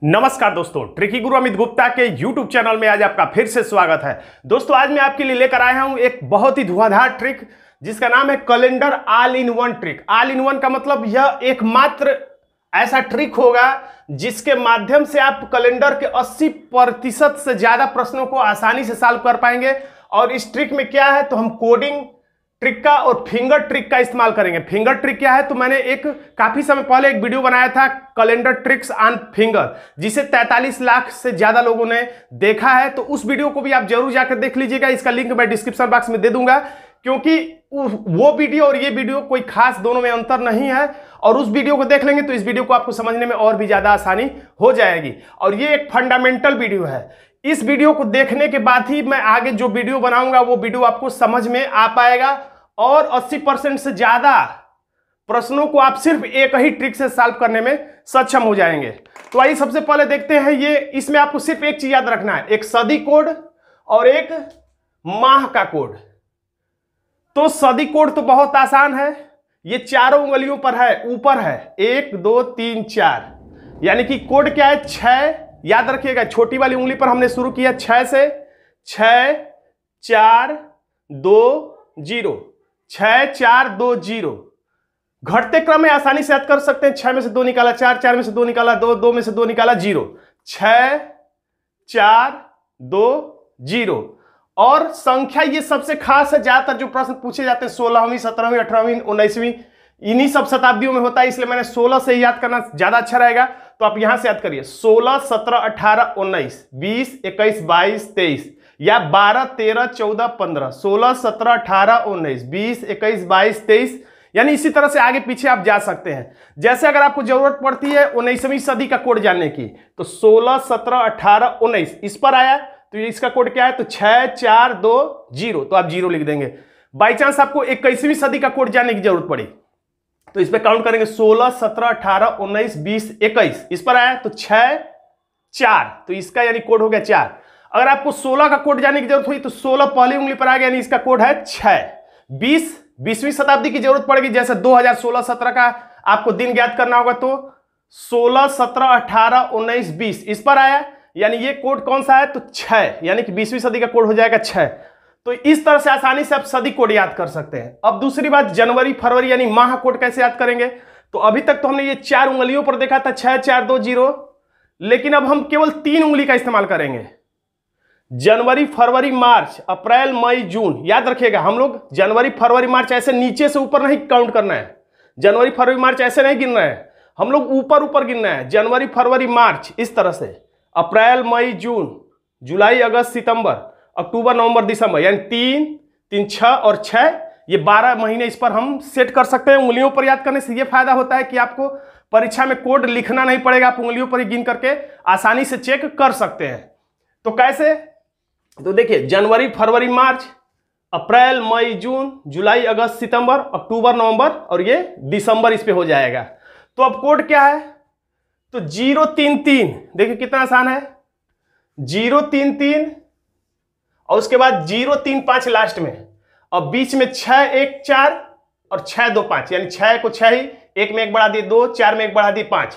नमस्कार दोस्तों, ट्रिकी गुरु अमित गुप्ता के YouTube चैनल में आज आपका फिर से स्वागत है। दोस्तों आज मैं आपके लिए लेकर आया हूं एक बहुत ही धुआंधार ट्रिक जिसका नाम है calendar all in one trick. All in one का मतलब यह एकमात्र ऐसा ट्रिक होगा जिसके माध्यम से आप कैलेंडर के 80% से ज्यादा प्रश्नों को आसानी से सॉल्व कर पाएंगे। और इस ट्रिक में क्या है तो हम कोडिंग ट्रिक का और फिंगर ट्रिक का इस्तेमाल करेंगे। फिंगर ट्रिक क्या है तो मैंने काफी समय पहले एक वीडियो बनाया था कैलेंडर ट्रिक्स ऑन फिंगर, जिसे 43 लाख से ज्यादा लोगों ने देखा है। तो उस वीडियो को भी आप जरूर जाकर देख लीजिएगा। इसका लिंक मैं डिस्क्रिप्शन बॉक्स में दे दूंगा, क्योंकि वो वीडियो और ये वीडियो कोई खास दोनों में अंतर नहीं है। और उस वीडियो को देख लेंगे तो इस वीडियो को आपको समझने में और भी ज्यादा आसानी हो जाएगी। और ये एक फंडामेंटल वीडियो है। इस वीडियो को देखने के बाद ही मैं आगे जो वीडियो बनाऊंगा वो वीडियो आपको समझ में आ पाएगा और 80% से ज्यादा प्रश्नों को आप सिर्फ एक ही ट्रिक से सॉल्व करने में सक्षम हो जाएंगे। तो आइए सबसे पहले देखते हैं। इसमें आपको सिर्फ एक चीज याद रखना है, एक सदी कोड और एक माह का कोड। तो सदी कोड तो बहुत आसान है, ये चारों उंगलियों पर है, ऊपर है 1 2 3 4, यानी कि कोड क्या है 6। याद रखिएगा, छोटी वाली उंगली पर हमने शुरू किया 6 से, 6 4 2 0, 6 4 2 0। घटते क्रम में आसानी से याद कर सकते हैं। 6 में से 2 निकाला 4, 4 में से 2 निकाला 2, 2 में से 2 निकाला 0, 6 4 2 0। और संख्या ये सबसे खास है। ज्यादातर जो प्रश्न पूछे जाते हैं 16वीं 17वीं 18वीं 19वीं इन्हीं सब शताब्दियों में होता है, इसलिए मैंने 16 से ही याद करना ज्यादा अच्छा रहेगा। तो आप यहां से याद करिए 16 17 18 19 20 21 22 23, या 12 13 14 15, 16 17 18 19 20 21 22 23, यानी इसी तरह से आगे पीछे आप जा सकते हैं। जैसे अगर आपको जरूरत पड़ती है 19वीं सदी का कोड जानने की तो 16 17 18 19 इस पर आया तो इसका कोड क्या है तो 6 4 2 0, तो आप 0 लिख देंगे। बाई चांस आपको 21वीं सदी का कोड जानने की जरूरत पड़ी तो इस पर काउंट करेंगे 16 17 18 19 20 21, इस पर आया तो 6 4, तो इसका यानी कोड हो गया 4। अगर आपको 16 का कोड जानने की जरूरत हुई तो 16 पहली उंगली पर आ गया, यानी इसका कोड है 6। 20वीं शताब्दी की जरूरत पड़ेगी, जैसे 2016 17 का आपको दिन ज्ञात करना होगा तो 16 17 18 19 20 इस पर आया, यानी ये कोड कौन सा है तो 6, यानी कि 20वीं सदी का कोड हो जाएगा 6। तो इस तरह से आसानी से आप सदी कोड याद कर सकते हैं। अब दूसरी बात, जनवरी फरवरी यानी माह कोड कैसे याद करेंगे। तो अभी तक तो हमने ये 4 उंगलियों पर देखा था 6 4 2 0, लेकिन अब हम केवल 3 उंगली का इस्तेमाल करेंगे। जनवरी फरवरी मार्च अप्रैल मई जून। याद रखिएगा, हम लोग जनवरी फरवरी मार्च ऐसे नीचे से ऊपर नहीं काउंट करना है। जनवरी फरवरी मार्च ऐसे नहीं गिनना है, हम लोग ऊपर ऊपर गिनना है। जनवरी फरवरी मार्च इस तरह से, अप्रैल मई जून जुलाई अगस्त सितंबर अक्टूबर नवंबर दिसंबर, यानी 3 3 6 और 6, ये 12 महीने इस पर हम सेट कर सकते हैं। उंगलियों पर याद करने से ये फायदा होता है कि आपको परीक्षा में कोड लिखना नहीं पड़ेगा, आप उंगलियों पर ही गिन करके आसानी से चेक कर सकते हैं। तो कैसे, तो देखिए जनवरी फरवरी मार्च अप्रैल मई जून जुलाई अगस्त सितंबर अक्टूबर नवंबर और ये दिसंबर इस पे हो जाएगा। तो अब कोड क्या है तो 033, देखिए कितना आसान है, 033 और उसके बाद 035 लास्ट में। अब बीच में 6 1 4 और 6 2 5, यानी 6 को 6 ही, 1 में 1 बढ़ा दिए 2, 4 में 1 बढ़ा दिए 5,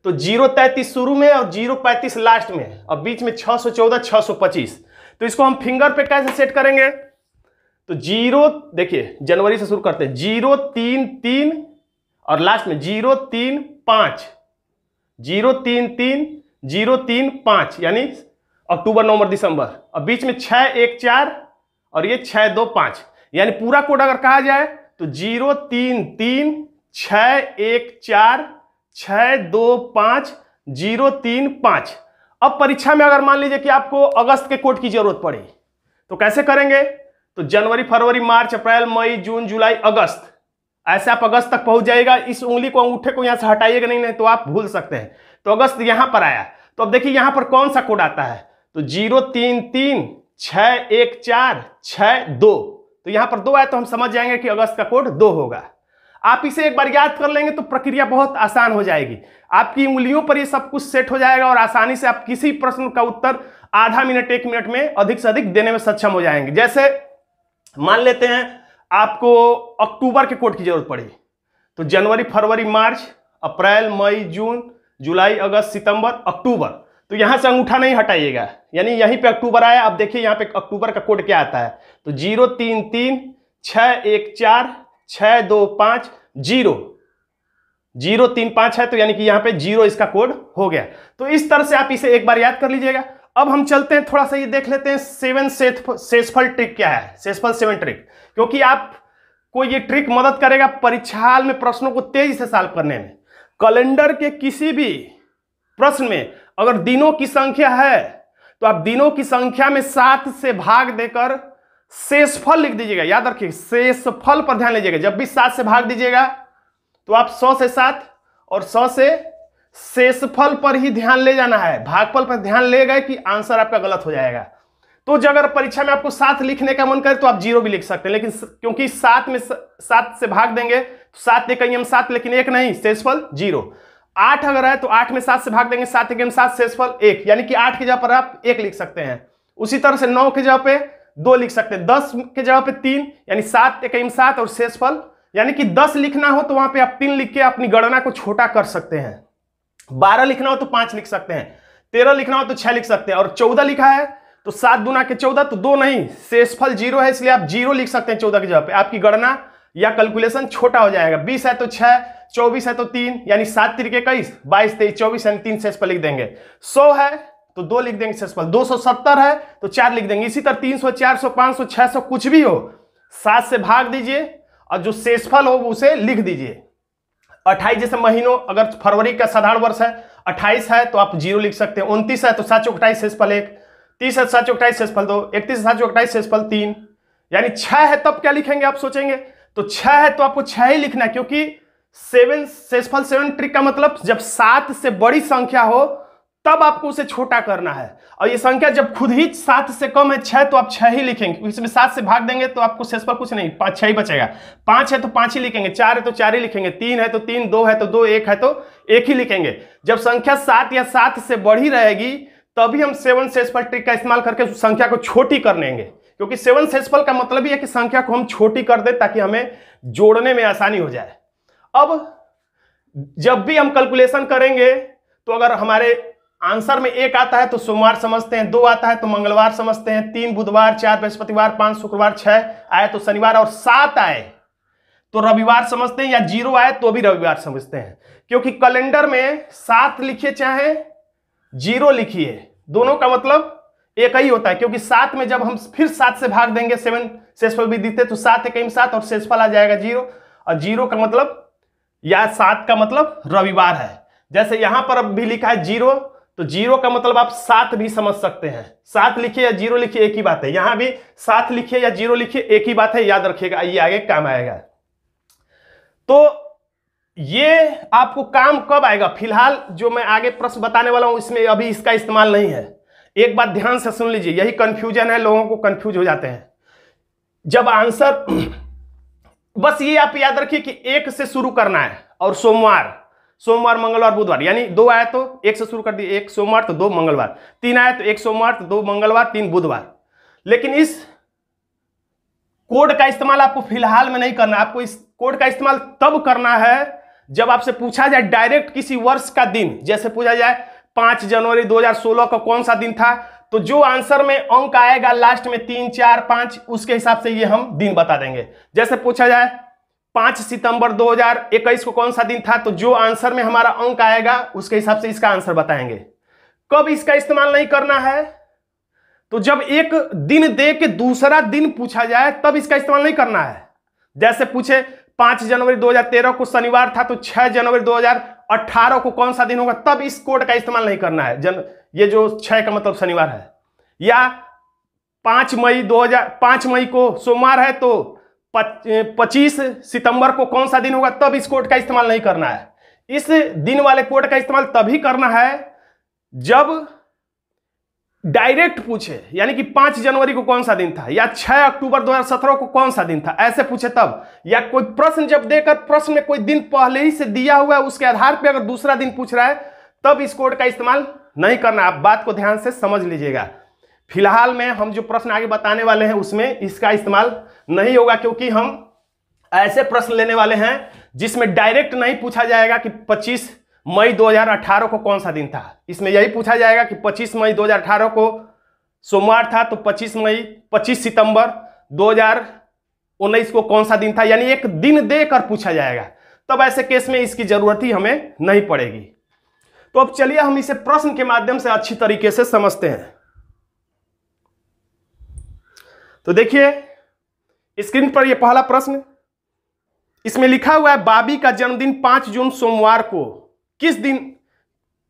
तो 033 शुरू में और 035 लास्ट में। अब बीच में 614 625। तो इसको हम फिंगर पे कैसे सेट करेंगे तो 0, देखिए जनवरी से शुरू करते हैं 033 और लास्ट में 035 033 035, यानी अक्टूबर नवंबर दिसंबर। अब बीच में 6 1 4 और ये 6 2 5, यानी पूरा कोड अगर कहा जाए तो 033 6 1 4 6 2 5 035। अब परीक्षा में अगर मान लीजिए कि आपको अगस्त के कोड की जरूरत पड़ी तो कैसे करेंगे तो जनवरी फरवरी मार्च अप्रैल मई जून जुलाई अगस्त, ऐसे आप अगस्त तक पहुंच जाएगा। इस उंगली को अंगूठे को यहां से हटाइएगा नहीं तो आप भूल सकते हैं। तो अगस्त यहां पर आया, तो अब देखिए यहां पर कौन सा कोड आता है तो 033 6 1 4 6 2, तो यहां पर 2 आया तो हम समझ जाएंगे कि अगस्त का कोड 2 होगा। आप इसे एक बार याद कर लेंगे तो प्रक्रिया बहुत आसान हो जाएगी। आपकी उंगलियों पर ये सब कुछ सेट हो जाएगा और आसानी से आप किसी प्रश्न का उत्तर आधा मिनट 1 मिनट में अधिक से अधिक देने में सक्षम हो जाएंगे। जैसे मान लेते हैं आपको अक्टूबर के कोड की जरूरत पड़ी तो जनवरी फरवरी मार्च अप्रैल मई जून जुलाई, अगस्त, सितंबर, अक्टूबर। तो यहां से अंगूठा नहीं हटाइएगा, यानी यहीं पे अक्टूबर आया। अब देखिए यहाँ पे अक्टूबर का कोड क्या आता है, तो 033-614-625-0 3 5 है, तो यानी कि यहाँ पे 0 इसका कोड हो गया। तो इस तरह से आप इसे एक बार याद कर लीजिएगा। अब हम चलते हैं थोड़ा सा ये देख लेते हैं 7 शेषफल ट्रिक क्या है, शेषफल 7 ट्रिक, क्योंकि आपको ये ट्रिक मदद करेगा परीक्षा हाल में प्रश्नों को तेजी से सॉल्व करने में। कैलेंडर के किसी भी प्रश्न में अगर दिनों की संख्या है तो आप दिनों की संख्या में 7 से भाग देकर शेषफल लिख दीजिएगा। याद रखिए, शेषफल पर ध्यान लीजिएगा। जब भी 7 से भाग दीजिएगा तो आप 100 से 7 और 100 से शेषफल पर ही ध्यान ले जाना है। भागफल पर ध्यान ले गए कि आंसर आपका गलत हो जाएगा। तो अगर परीक्षा में आपको 7 लिखने का मन करे तो आप 0 भी लिख सकते हैं, लेकिन क्योंकि 7 में 7 से भाग देंगे तो 7 एक हम 7, लेकिन 1 नहीं, शेषफल 0। 8 अगर है तो 8 में 7 से भाग देंगे, 7 एक 7, शेषफल 1, यानी कि 8 की जगह पर आप 1 लिख सकते हैं। उसी तरह से 9 की जगह पे 2 लिख सकते हैं, 10 की जगह पे 3, यानी 7 एक 7 और शेषफल, यानी कि 10 लिखना हो तो वहां पे आप 3 लिख के अपनी गणना को छोटा कर सकते हैं। 12 लिखना हो तो 5 लिख सकते हैं, 13 लिखना हो तो 6 लिख सकते हैं, और 14 लिखा है तो 7 दूना के 14, तो 2 नहीं, शेषफल 0 है, इसलिए आप 0 लिख सकते हैं 14 की जगह पे। आपकी गणना या कैलकुलेशन छोटा हो जाएगा। 20 है तो 6, 24 है तो 3, यानी 7 3 21, 22 23 24, यानी 3 शेषफल लिख देंगे। 100 है तो 2 लिख देंगे शेषफल, 270 है तो 4 लिख देंगे। इसी तरह 300 400 500 600 कुछ भी हो, 7 से भाग दीजिए और जो शेषफल हो उसे लिख दीजिए। 28 जैसे महीनों, अगर फरवरी का साधारण वर्ष है 28 है तो आप 0 लिख सकते हैं। 29 है तो 7 चौक 28 शेषफल 1, 30 है 7 चौक 28 शेषफल 2, 31 है 7 चौक 28 शेषफल 3, यानी 6 है तब क्या लिखेंगे आप सोचेंगे, तो 6 है तो आपको 6 ही लिखना है, क्योंकि 7 शेषफल 7 ट्रिक का मतलब जब 7 से बड़ी संख्या हो तब आपको उसे छोटा करना है, और ये संख्या जब खुद ही 7 से कम है 6, तो आप 6 ही लिखेंगे। इसमें 7 से भाग देंगे तो आपको शेषफल कुछ नहीं, 5 6 ही बचेगा। 5 है तो 5 ही लिखेंगे, 4 है तो 4 ही लिखेंगे, 3 है तो 3, 2 है तो 2, 1 है तो 1 ही लिखेंगे। जब संख्या 7 या 7 से बढ़ी रहेगी तभी हम 7 शेषफल ट्रिक का इस्तेमाल करके उस संख्या को छोटी कर लेंगे, क्योंकि 7 शेषफल का मतलब ही है कि संख्या को हम छोटी कर दें ताकि हमें जोड़ने में आसानी हो जाए। अब जब भी हम कैलकुलेशन करेंगे तो अगर हमारे आंसर में 1 आता है तो सोमवार समझते हैं, 2 आता है तो मंगलवार समझते हैं, 3 बुधवार, 4 बृहस्पतिवार, 5 शुक्रवार, 6 आए तो शनिवार, और 7 आए तो रविवार समझते हैं, या 0 आए तो भी रविवार समझते हैं। क्योंकि कैलेंडर में 7 लिखिए चाहे 0 लिखिए, दोनों का मतलब एक ही होता है, क्योंकि 7 में जब हम फिर 7 से भाग देंगे 7 शेषफल भी दिखते तो 7 एक 7 और शेषफल आ जाएगा 0, और 0 का मतलब या 7 का मतलब रविवार है। जैसे यहां पर अब भी लिखा है 0, तो 0 का मतलब आप 7 भी समझ सकते हैं। 7 लिखिए या 0 लिखिए एक ही बात है, यहां भी 7 लिखिए या 0 लिखिए एक ही बात है, याद रखिएगा, ये आगे काम आएगा। तो ये आपको काम कब आएगा, फिलहाल जो मैं आगे प्रश्न बताने वाला हूं इसमें अभी इसका इस्तेमाल नहीं है। एक बात ध्यान से सुन लीजिए, यही कंफ्यूजन है, लोगों को कंफ्यूज हो जाते हैं जब आंसर बस ये आप याद रखिए कि 1 से शुरू करना है, और सोमवार मंगलवार बुधवार, यानी 2 आया तो 1 से शुरू कर दिए, 1 सोमवार तो 2 मंगलवार, 3 आया तो 1 सोमवार तो 2 मंगलवार 3 बुधवार। लेकिन इस कोड का इस्तेमाल आपको फिलहाल में नहीं करना, आपको इस कोड का इस्तेमाल तब करना है जब आपसे पूछा जाए डायरेक्ट किसी वर्ष का दिन। जैसे पूछा जाए 5 जनवरी 2016 का कौन सा दिन था, तो जो आंसर में अंक आएगा लास्ट में 3 4 5, उसके हिसाब से ये हम दिन बता देंगे। जैसे पूछा जाए 5 सितंबर 2021 को कौन सा दिन था, तो जो आंसर में हमारा अंक आएगा उसके हिसाब से इसका आंसर बताएंगे। कब इसका इस्तेमाल नहीं करना है, तो जब एक दिन दे के दूसरा दिन पूछा जाए तब इसका इस्तेमाल नहीं करना है। जैसे पूछे 5 जनवरी 2013 को शनिवार था, तो 6 जनवरी 2018 को कौन सा दिन होगा, तब इस कोड का इस्तेमाल नहीं करना है। ये जो 6 का मतलब शनिवार है, या 5 मई को सोमवार है तो 25 सितंबर को कौन सा दिन होगा, तब इस कोड का इस्तेमाल नहीं करना है। इस दिन वाले कोड का इस्तेमाल तभी करना है जब डायरेक्ट पूछे, यानी कि 5 जनवरी को कौन सा दिन था, या 6 अक्टूबर 2017 को कौन सा दिन था, ऐसे पूछे तब। या कोई प्रश्न जब देकर प्रश्न में कोई दिन पहले ही से दिया हुआ है, उसके आधार पर अगर दूसरा दिन पूछ रहा है तब इस कोड का इस्तेमाल नहीं करना। आप बात को ध्यान से समझ लीजिएगा। फिलहाल में हम जो प्रश्न आगे बताने वाले हैं उसमें इसका इस्तेमाल नहीं होगा, क्योंकि हम ऐसे प्रश्न लेने वाले हैं जिसमें डायरेक्ट नहीं पूछा जाएगा कि 25 मई 2018 को कौन सा दिन था। इसमें यही पूछा जाएगा कि 25 मई 2018 को सोमवार था, तो 25 सितंबर 2019 को कौन सा दिन था, यानी एक दिन देकर पूछा जाएगा। तब ऐसे केस में इसकी जरूरत ही हमें नहीं पड़ेगी। तो अब चलिए हम इसे प्रश्न के माध्यम से अच्छी तरीके से समझते हैं। तो देखिए स्क्रीन पर यह पहला प्रश्न, इसमें लिखा हुआ है बाबी का जन्मदिन 5 जून सोमवार को किस दिन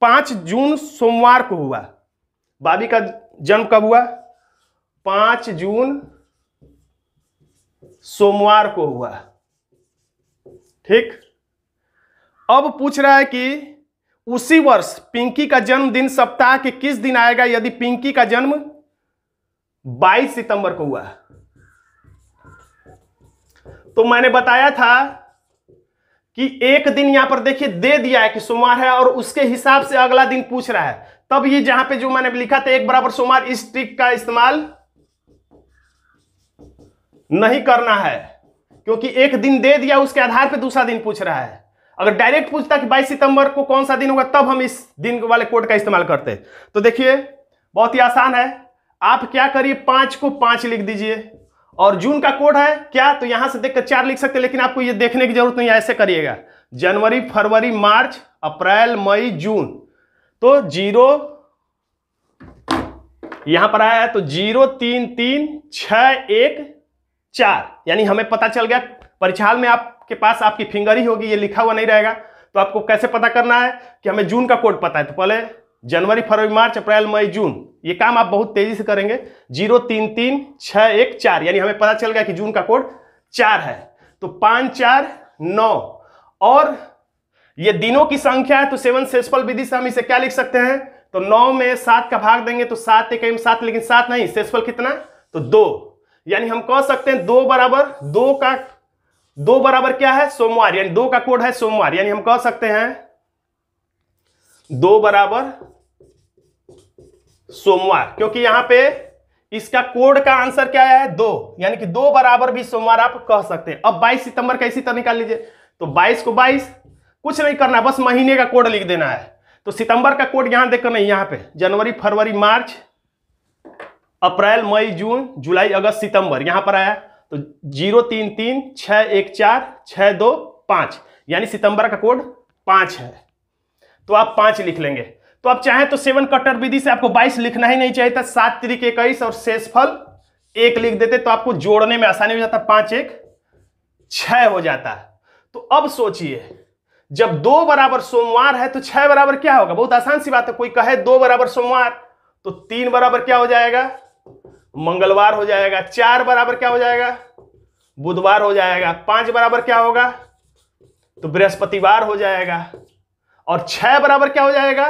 5 जून सोमवार को हुआ। बाबी का जन्म कब हुआ? 5 जून सोमवार को हुआ। ठीक, अब पूछ रहा है कि उसी वर्ष पिंकी का जन्मदिन सप्ताह के किस दिन आएगा यदि पिंकी का जन्म 22 सितंबर को हुआ। तो मैंने बताया था कि एक दिन यहां पर देखिए दे दिया है कि सोमवार है और उसके हिसाब से अगला दिन पूछ रहा है, तब ये जहां पे जो मैंने लिखा था 1 बराबर सोमवार, इस ट्रिक का इस्तेमाल नहीं करना है, क्योंकि एक दिन दे दिया उसके आधार पे दूसरा दिन पूछ रहा है। अगर डायरेक्ट पूछता कि 22 सितंबर को कौन सा दिन होगा, तब हम इस दिन वाले कोड का इस्तेमाल करते। तो देखिए बहुत ही आसान है, आप क्या करिए 5 को 5 लिख दीजिए और जून का कोड है क्या, तो यहां से देखकर 4 लिख सकते हैं, लेकिन आपको ये देखने की जरूरत नहीं है, ऐसे करिएगा जनवरी फरवरी मार्च अप्रैल मई जून। तो 0 यहां पर आया है, तो 0 3 3 6 1 4, यानी हमें पता चल गया। परीक्षा हाल में आपके पास आपकी फिंगर ही होगी, ये लिखा हुआ नहीं रहेगा। तो आपको कैसे पता करना है कि हमें जून का कोड पता है, तो पहले जनवरी फरवरी मार्च अप्रैल मई जून, ये काम आप बहुत तेजी से करेंगे। 0 3 3 6 1 4, यानी हमें पता चल गया कि जून का कोड 4 है। तो 5 4 9, और ये दिनों की संख्या है, तो 7 सेसफल विधि से हम इसे क्या लिख सकते हैं, तो 9 में 7 का भाग देंगे तो 7 1 7, लेकिन 7 नहीं, सेसफल कितना, तो 2, यानी हम कह सकते हैं 2 बराबर 2 बराबर क्या है, सोमवार, यानी 2 का कोड है सोमवार, यानी हम कह सकते हैं 2 बराबर सोमवार, क्योंकि यहां पे इसका कोड का आंसर क्या है 2, यानी कि 2 बराबर भी सोमवार आप कह सकते हैं। अब 22 सितंबर का इसी तरह निकाल लीजिए, तो 22 को 22, कुछ नहीं करना, बस महीने का कोड लिख देना है। तो सितंबर का कोड यहां देखकर नहीं, यहां पे जनवरी फरवरी मार्च अप्रैल मई जून जुलाई अगस्त सितंबर, यहां पर आया, तो 0 3 3 6 1 4 6 2 5, यानी सितंबर का कोड 5 है, तो आप 5 लिख लेंगे। तो आप चाहें तो 7 कटर विधि से आपको 22 लिखना ही नहीं चाहिए था, 7 3 21 और शेषफल 1 लिख देते, तो आपको जोड़ने में आसानी हो जाता, 5 1 6 हो जाता। तो अब सोचिए जब 2 बराबर सोमवार है तो 6 बराबर क्या होगा, बहुत आसान सी बात है। कोई कहे 2 बराबर सोमवार, तो 3 बराबर क्या हो जाएगा, मंगलवार हो जाएगा। 4 बराबर क्या हो जाएगा, बुधवार हो जाएगा। 5 बराबर क्या होगा, तो बृहस्पतिवार हो जाएगा। और 6 बराबर क्या हो जाएगा,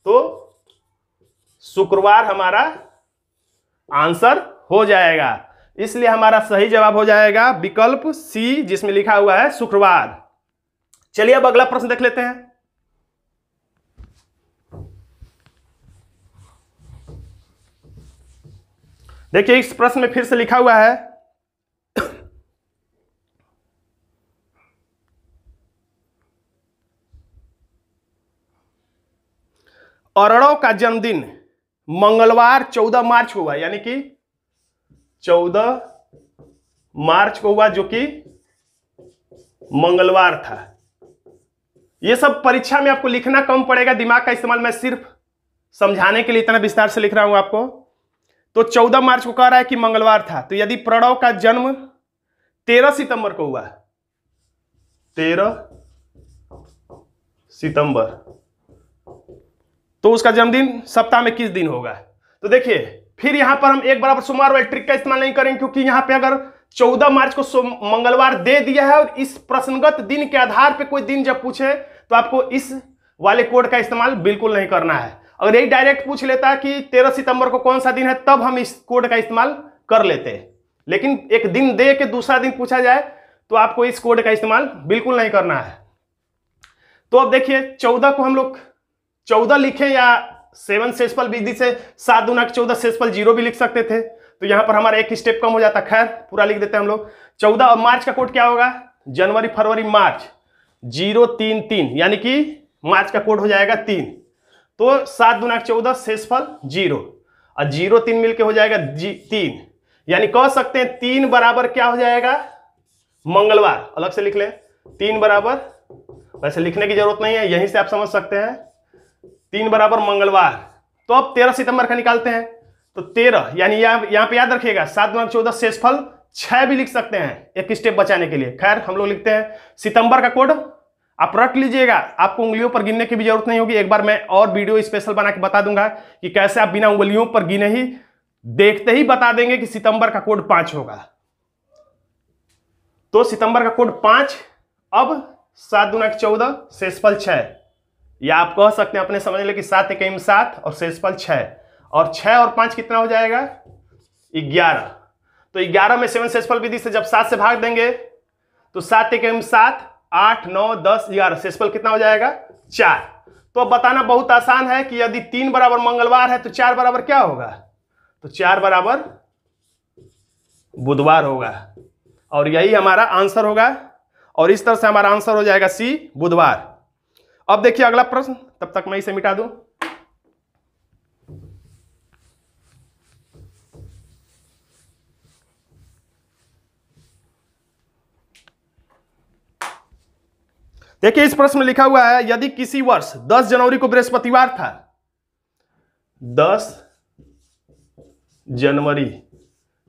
तो शुक्रवार हमारा आंसर हो जाएगा। इसलिए हमारा सही जवाब हो जाएगा विकल्प सी, जिसमें लिखा हुआ है शुक्रवार। चलिए अब अगला प्रश्न देख लेते हैं। देखिए इस प्रश्न में फिर से लिखा हुआ है अरणव का जन्मदिन मंगलवार 14 मार्च को हुआ, यानी कि 14 मार्च को हुआ, जो कि मंगलवार था। यह सब परीक्षा में आपको लिखना कम पड़ेगा, दिमाग का इस्तेमाल मैं सिर्फ समझाने के लिए इतना विस्तार से लिख रहा हूं आपको। तो 14 मार्च को कह रहा है कि मंगलवार था, तो यदि प्रणव का जन्म 13 सितंबर को हुआ, 13 सितंबर, तो उसका जन्मदिन सप्ताह में किस दिन होगा। तो देखिए फिर यहां पर हम 1 बराबर सोमवार वाले ट्रिक का इस्तेमाल नहीं करेंगे, क्योंकि यहां पे अगर 14 मार्च को मंगलवार दे दिया है और इस प्रश्नगत दिन के आधार पे कोई दिन जब पूछे तो आपको इस वाले कोड का इस्तेमाल बिल्कुल नहीं करना है। अगर यही डायरेक्ट पूछ लेता कि 13 सितंबर को कौन सा दिन है, तब हम इस कोड का इस्तेमाल कर लेते, लेकिन एक दिन दे के दूसरा दिन पूछा जाए तो आपको इस कोड का इस्तेमाल बिल्कुल नहीं करना है। तो अब देखिए 14 को हम लोग 14 लिखें या 7 सेसफल विधि से 7 दूना 14 सेसफल 0 भी लिख सकते थे, तो यहां पर हमारा एक स्टेप कम हो जाता। खैर पूरा लिख देते हैं हम लोग। 14 मार्च का कोड क्या होगा, जनवरी फरवरी मार्च 0 3 3, यानी कि मार्च का कोड हो जाएगा 3, तो 7 दूना 14 शेषफल 0 और 0 3 मिलके हो जाएगा 3, यानी कह सकते हैं 3 बराबर क्या हो जाएगा, मंगलवार। अलग से लिख लें 3 बराबर, वैसे लिखने की जरूरत नहीं है, यहीं से आप समझ सकते हैं 3 बराबर मंगलवार। तो अब 13 सितंबर का निकालते हैं, तो 13 यानी यहां पे याद रखिएगा 7 दूना 14 शेषफल 6 भी लिख सकते हैं एक स्टेप बचाने के लिए। खैर हम लोग लिखते हैं सितंबर का कोड आप रख लीजिएगा, आपको उंगलियों पर गिनने की भी जरूरत नहीं होगी। एक बार मैं और वीडियो स्पेशल बना के बता दूंगा कि कैसे आप बिना उंगलियों पर गिने ही देखते ही बता देंगे कि सितंबर का कोड 5 होगा। तो सितंबर का कोड 5। अब 7 दूना 14 शेषफल 6, या आप कह सकते हैं अपने समझ ले कि 7 × 7 और शेषफल 6, और 6 और 5 कितना हो जाएगा 11। तो 11 में 7 शेषफल विधि से जब 7 से भाग देंगे तो 7 × 7 8 9 10 11, शेषफल कितना हो जाएगा 4। तो अब बताना बहुत आसान है कि यदि 3 बराबर मंगलवार है तो 4 बराबर क्या होगा, तो 4 बराबर बुधवार होगा, और यही हमारा आंसर होगा। और इस तरह से हमारा आंसर हो जाएगा सी, बुधवार। अब देखिए अगला प्रश्न, तब तक मैं इसे मिटा दूं। देखिए इस प्रश्न में लिखा हुआ है यदि किसी वर्ष 10 जनवरी को बृहस्पतिवार था, 10 जनवरी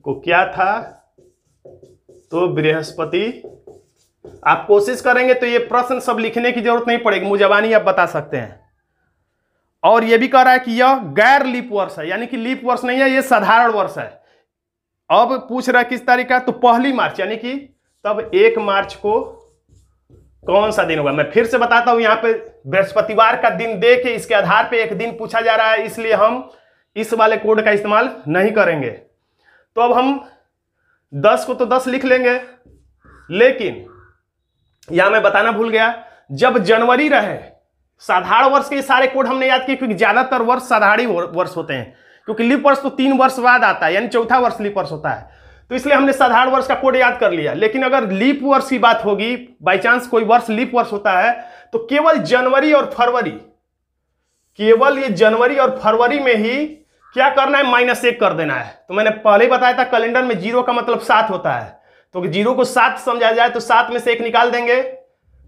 को क्या था, तो बृहस्पति। आप कोशिश करेंगे तो ये प्रश्न सब लिखने की जरूरत नहीं पड़ेगी, मुजबानी आप बता सकते हैं। और ये भी कह रहा है कि यह गैर लीप वर्ष है, यानी कि लीप वर्ष नहीं है, ये साधारण वर्ष है। अब पूछ रहा है किस तारीख का, तो 1 मार्च, यानी कि तब 1 मार्च को कौन सा दिन होगा। मैं फिर से बताता हूं, यहां पे बृहस्पतिवार का दिन दे के इसके आधार पे एक दिन पूछा जा रहा है, इसलिए हम इस वाले कोड का इस्तेमाल नहीं करेंगे। तो अब हम 10 को तो 10 लिख लेंगे, लेकिन यहां मैं बताना भूल गया, जब जनवरी रहे, साधारण वर्ष के सारे कोड हमने याद किए क्योंकि ज्यादातर वर्ष साधारण वर्ष होते हैं, क्योंकि लीप वर्ष तो 3 वर्ष बाद आता है, यानी चौथा वर्ष लीप वर्ष होता है, तो इसलिए हमने साधारण वर्ष का कोड याद कर लिया। लेकिन अगर लीप वर्ष की बात होगी, बाई चांस कोई वर्ष लीप वर्ष होता है, तो केवल जनवरी और फरवरी, केवल ये जनवरी और फरवरी में ही क्या करना है, -1 कर देना है। तो मैंने पहले ही बताया था कैलेंडर में 0 का मतलब 7 होता है, तो 0 को 7 समझा जाए तो 7 में से 1 निकाल देंगे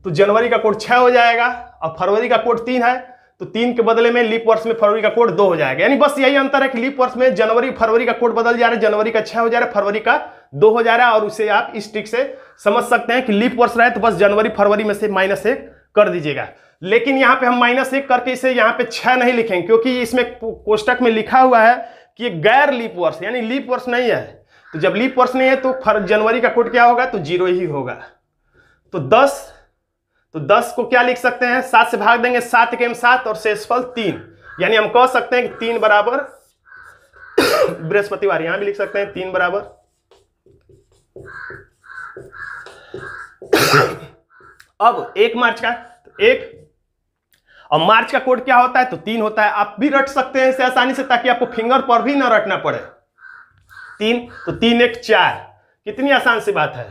तो जनवरी का कोड 6 हो जाएगा, और फरवरी का कोड 3 है, तो 3 के बदले में लीप वर्ष में फरवरी का कोड 2 हो जाएगा। यानी बस यही अंतर है कि लीप वर्ष में जनवरी फरवरी का कोड बदल जा रहा है, जनवरी का 6 हो जा रहा है, फरवरी का 2 हो जा रहा है। और उसे आप इस ट्रिक से समझ सकते हैं कि लीप वर्ष रहे तो बस जनवरी फरवरी में से -1 कर दीजिएगा। लेकिन यहाँ पे हम -1 करके इसे यहाँ पे 6 नहीं लिखेंगे, क्योंकि इसमें कोष्टक में लिखा हुआ है कि ये गैर लीप वर्ष, यानी लीप वर्ष नहीं है। तो जब लीप वर्ष नहीं है तो जनवरी का कोड क्या होगा, तो 0 ही होगा। तो 10 को क्या लिख सकते हैं, 7 से भाग देंगे, 7 × 7 और शेषफल 3, यानी हम कह सकते हैं कि 3 बराबर बृहस्पतिवार। यहां भी लिख सकते हैं 3 बराबर अब 1 मार्च का 1, और मार्च का कोड क्या होता है, तो 3 होता है। आप भी रट सकते हैं इसे आसानी से, ताकि आपको फिंगर पर भी ना रटना पड़े। 3, तो 3 1 4, कितनी आसान सी बात है।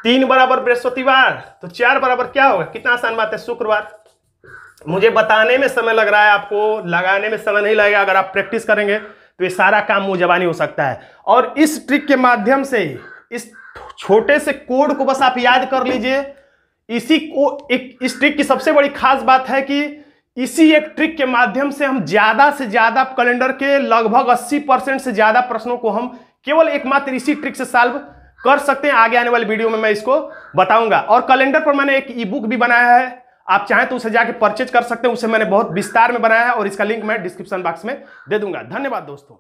3 बराबर बृहस्पतिवार, तो 4 बराबर क्या होगा, कितना आसान बात है, शुक्रवार। मुझे बताने में समय लग रहा है, आपको लगाने में समय नहीं लगेगा। अगर आप प्रैक्टिस करेंगे तो ये सारा काम मुंह जबानी हो सकता है। और इस ट्रिक के माध्यम से, इस छोटे से कोड को बस आप याद कर लीजिए। इस ट्रिक की सबसे बड़ी खास बात है कि इसी एक ट्रिक के माध्यम से हम ज्यादा से ज्यादा कैलेंडर के लगभग 80% से ज्यादा प्रश्नों को हम केवल एकमात्र इसी ट्रिक से सॉल्व कर सकते हैं। आगे आने वाली वीडियो में मैं इसको बताऊंगा। और कैलेंडर पर मैंने एक ई बुक भी बनाया है, आप चाहें तो उसे जाके परचेज कर सकते हैं। उसे मैंने बहुत विस्तार में बनाया है और इसका लिंक मैं डिस्क्रिप्शन बॉक्स में दे दूंगा। धन्यवाद दोस्तों।